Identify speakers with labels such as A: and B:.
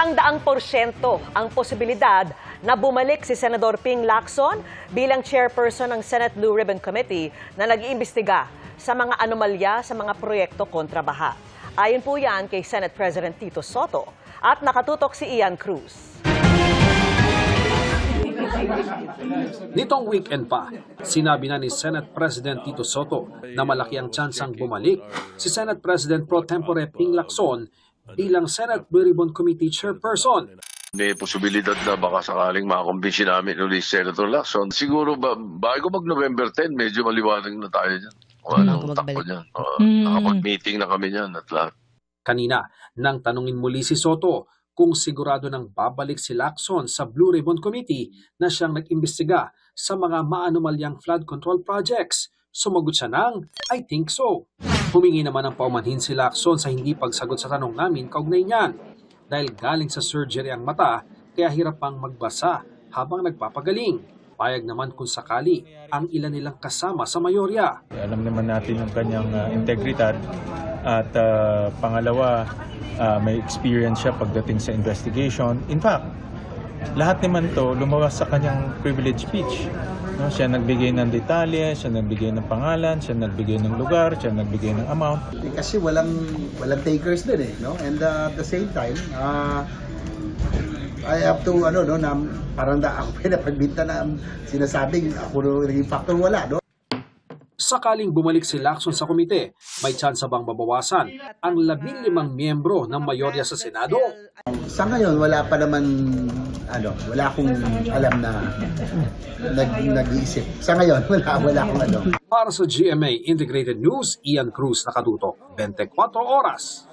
A: 100% ang posibilidad na bumalik si Senador Ping Lacson bilang chairperson ng Senate Blue Ribbon Committee na nag-iimbestiga sa mga anomalya sa mga proyekto kontra baha. Ayon po yan kay Senate President Tito Soto at nakatutok si Ian Cruz.
B: Nitong weekend pa, sinabi na ni Senate President Tito Soto na malaki ang tsansang bumalik si Senate President Pro Tempore Ping Lacson bilang Senate Blue Ribbon Committee Chairperson.
C: May posibilidad na baka sakaling makakumbinsi namin ulit Senator Lacson. Siguro bago mag-November 10, medyo maliwanag na tayo dyan. Anong takbo niyan? Nakapag-meeting na kami niyan at lahat.
B: Kanina, nang tanungin muli si Soto kung sigurado nang babalik si Lacson sa Blue Ribbon Committee na siyang nag-imbestiga sa mga maanomalyang flood control projects, sumagot siya ng, I think so. Humingi naman ng paumanhin si Lacson sa hindi pagsagot sa tanong namin kaugnay niyan. Dahil galing sa surgery ang mata, kaya hirap pang magbasa habang nagpapagaling. Payag naman kung sakali ang ilan nilang kasama sa mayorya.
D: Alam naman natin yung kanyang integridad at pangalawa, may experience siya pagdating sa investigation. In fact, lahat naman to lumawas sa kanyang privilege speech. No, siya nagbigay ng detalye, siya nagbigay ng pangalan, siya nagbigay ng lugar, siya nagbigay ng amount.
E: Kasi walang takers din eh, no? And at the same time, I have to na parang ako pinapagbinta na sinasabing ako naging factor wala, no?
B: Sakaling bumalik si Lacson sa komite, may tsansa bang mabawasan ang 15 miyembro ng mayorya sa Senado?
E: Sa ngayon, wala pa naman, wala akong alam na nag-iisip. Sa ngayon, wala akong
B: Para sa GMA Integrated News, Ian Cruz, nakatutok, 24 oras.